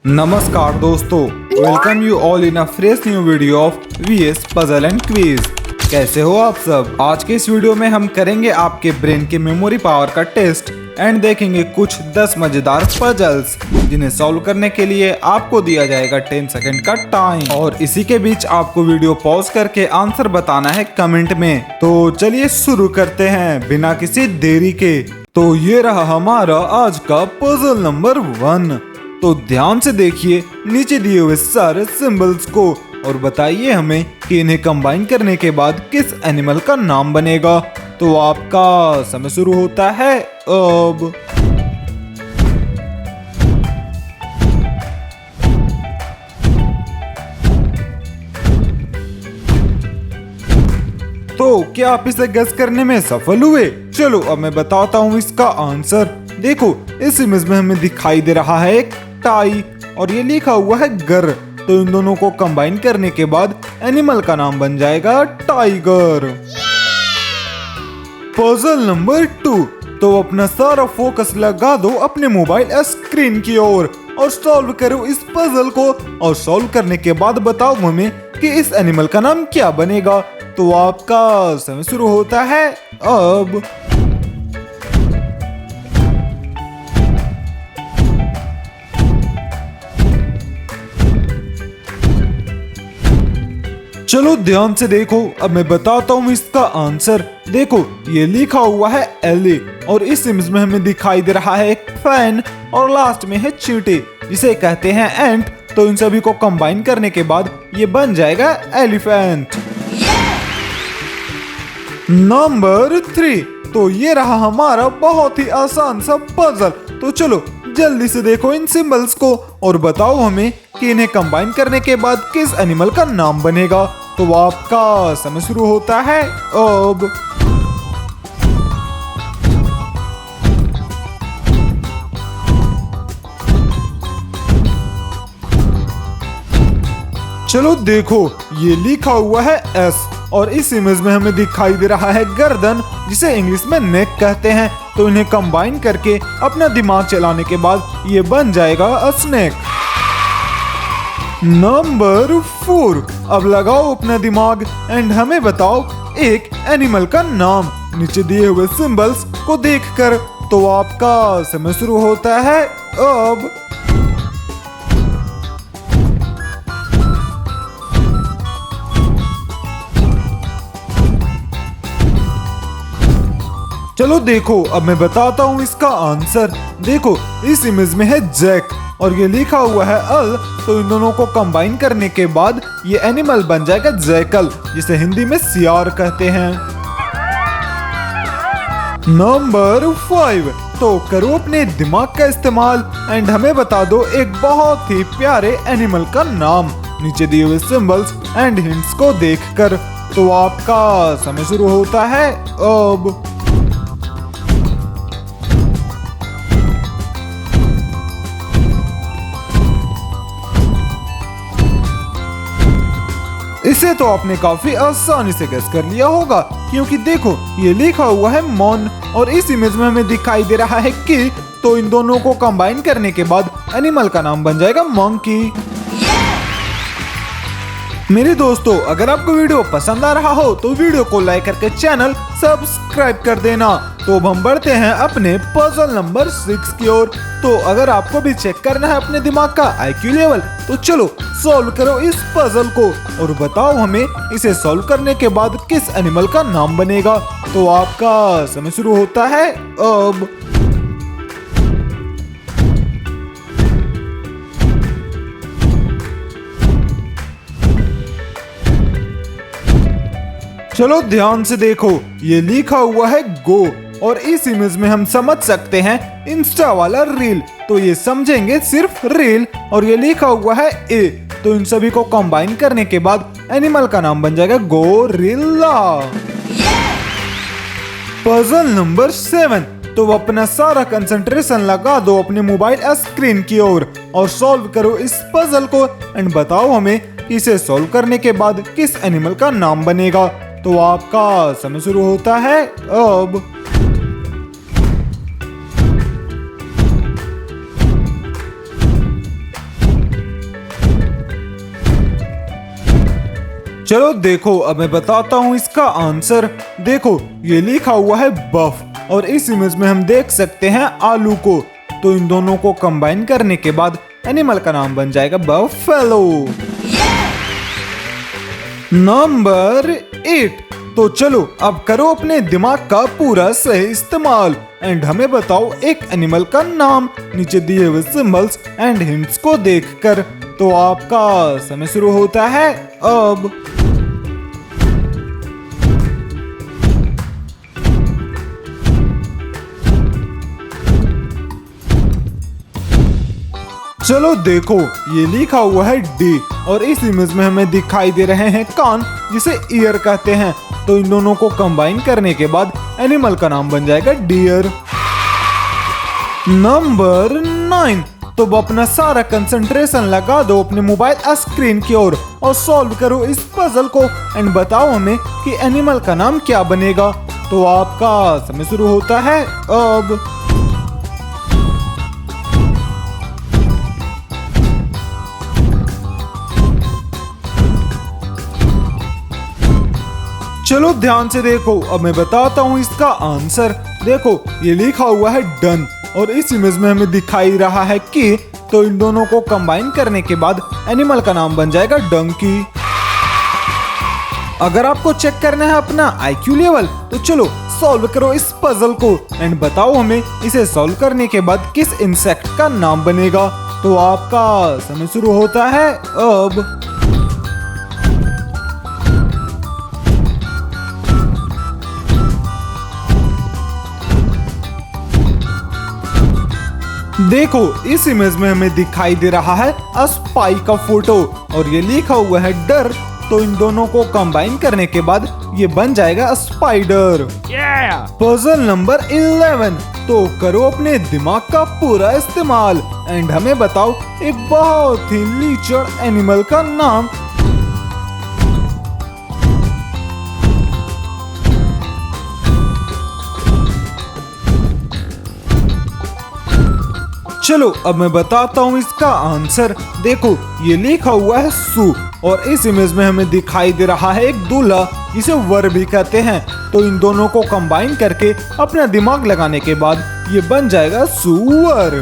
नमस्कार दोस्तों, welcome you all in a fresh new video of VS puzzle and quiz. कैसे हो आप सब। आज के इस वीडियो में हम करेंगे आपके ब्रेन के मेमोरी पावर का टेस्ट एंड देखेंगे कुछ 10 मजेदार पजल्स जिन्हें सॉल्व करने के लिए आपको दिया जाएगा 10 सेकंड का टाइम और इसी के बीच आपको वीडियो पॉज करके आंसर बताना है कमेंट में। तो चलिए शुरू करते हैं बिना किसी देरी के। तो ये रहा हमारा आज का पजल नंबर 1। तो ध्यान से देखिए नीचे दिए हुए सारे सिंबल्स को और बताइए हमें कि इन्हें कंबाइन करने के बाद किस एनिमल का नाम बनेगा। तो आपका समय शुरू होता है अब। तो क्या आप इसे गेस करने में सफल हुए? चलो अब मैं बताता हूँ इसका आंसर। देखो इस इमेज में हमें दिखाई दे रहा है एक टाई और ये लिखा हुआ है गर। तो इन दोनों को कंबाइन करने के बाद एनिमल का नाम बन जाएगा टाइगर। Puzzle number 2। तो अपना सारा फोकस लगा दो अपने मोबाइल स्क्रीन की ओर और सॉल्व करो इस पजल को और सॉल्व करने के बाद बताओ हमें कि इस एनिमल का नाम क्या बनेगा। तो आपका समय शुरू होता है अब। चलो ध्यान से देखो, अब मैं बताता हूँ इसका आंसर। देखो ये लिखा हुआ है एली और इस इमेज में हमें दिखाई दे रहा है एक फैन और लास्ट में है चींटी जिसे कहते हैं एंट। तो इन सभी को कंबाइन करने के बाद ये बन जाएगा एलिफेंट। नंबर 3। तो ये रहा हमारा बहुत ही आसान सा पजल। तो चलो जल्दी से देखो इन सिंबल्स को और बताओ हमें कि इन्हें कंबाइन करने के बाद किस एनिमल का नाम बनेगा। तो आपका समय शुरू होता है अब। चलो देखो ये लिखा हुआ है एस और इस इमेज में हमें दिखाई दे रहा है गर्दन जिसे इंग्लिश में नेक कहते हैं। तो इन्हें कंबाइन करके अपना दिमाग चलाने के बाद ये बन जाएगा स्नेक। नंबर 4। अब लगाओ अपना दिमाग एंड हमें बताओ एक एनिमल का नाम नीचे दिए हुए सिंबल्स को देखकर। तो आपका समय शुरू होता है अब। चलो देखो अब मैं बताता हूँ इसका आंसर। देखो इस इमेज में है जैक और ये लिखा हुआ है अल। तो इन दोनों को कंबाइन करने के बाद ये एनिमल बन जाएगा जैकल जिसे हिंदी में सियार कहते हैं। नंबर 5। तो करो अपने दिमाग का इस्तेमाल एंड हमें बता दो एक बहुत ही प्यारे एनिमल का नाम नीचे दिए हुए सिंबल्स एंड हिंट्स को देखकर। तो आपका समय शुरू होता है अब। इसे तो आपने काफी आसानी से गेस कर लिया होगा क्योंकि देखो ये लिखा हुआ है मॉन और इस इमेज में हमें दिखाई दे रहा है कि। तो इन दोनों को कंबाइन करने के बाद एनिमल का नाम बन जाएगा मंकी। मेरे दोस्तों अगर आपको वीडियो पसंद आ रहा हो तो वीडियो को लाइक करके चैनल सब्सक्राइब कर देना। तो अब हम बढ़ते हैं अपने पजल नंबर 6 की ओर। तो अगर आपको भी चेक करना है अपने दिमाग का IQ लेवल तो चलो सॉल्व करो इस पजल को और बताओ हमें इसे सॉल्व करने के बाद किस एनिमल का नाम बनेगा। तो आपका समय शुरू होता है अब। चलो ध्यान से देखो ये लिखा हुआ है गो और इस इमेज में हम समझ सकते हैं इंस्टा वाला रील। तो ये समझेंगे सिर्फ रील और ये लिखा हुआ है ए। तो इन सभी को कंबाइन करने के बाद एनिमल का नाम बन जाएगा गोरिल्ला। Puzzle number 7। तो अपना सारा कंसंट्रेशन लगा दो अपने मोबाइल स्क्रीन की ओर और सॉल्व करो इस पजल को एंड बताओ हमें इसे सॉल्व करने के बाद किस एनिमल का नाम बनेगा। तो आपका समय शुरू होता है अब। चलो देखो, अब मैं बताता हूँ इसका आंसर। देखो ये लिखा हुआ है बफ, और इस इमेज में हम देख सकते हैं आलू को। तो इन दोनों को कंबाइन करने के बाद एनिमल का नाम बन जाएगा बफेलो। नंबर 8। तो चलो अब करो अपने दिमाग का पूरा सही इस्तेमाल एंड हमें बताओ एक एनिमल का नाम नीचे दिए हुए सिंबल्स एंड हिंट्स को देखकर। तो आपका समय शुरू होता है अब। चलो देखो, ये लिखा हुआ है डी, और इस इमेज में हमें दिखाई दे रहे हैं कान, जिसे ईयर कहते हैं। तो इन दोनों को कंबाइन करने के बाद एनिमल का नाम बन जाएगा डियर। नंबर 9। तो अब अपना सारा कंसंट्रेशन लगा दो अपने मोबाइल स्क्रीन की ओर और सॉल्व करो इस पजल को एंड बताओ हमें कि एनिमल का नाम क्या बनेगा। तो आपका समय शुरू होता है अब। चलो ध्यान से देखो, अब मैं बताता हूँ इसका आंसर। देखो ये लिखा हुआ है डन, और इस इमेज में हमें दिखाई रहा है कि। तो इन दोनों को कंबाइन करने के बाद एनिमल का नाम बन जाएगा डंकी। अगर आपको चेक करना है अपना IQ लेवल, तो चलो सॉल्व करो इस पजल को एंड बताओ हमें इसे सॉल्व करने के बाद किस इंसेक्ट का नाम बनेगा। तो आपका समय शुरू होता है अब। देखो इस इमेज में हमें दिखाई दे रहा है स्पाई का फोटो, और ये लिखा हुआ है डर। तो इन दोनों को कंबाइन करने के बाद ये बन जाएगा स्पाइडर। Puzzle number 11। तो करो अपने दिमाग का पूरा इस्तेमाल एंड हमें बताओ एक बहुत ही लीचड़ एनिमल का नाम। चलो अब मैं बताता हूँ इसका आंसर। देखो ये लिखा हुआ है सू, और इस इमेज में हमें दिखाई दे रहा है एक दूल्हा, जिसे वर भी कहते हैं। तो इन दोनों को कंबाइन करके अपना दिमाग लगाने के बाद ये बन जाएगा सुअर।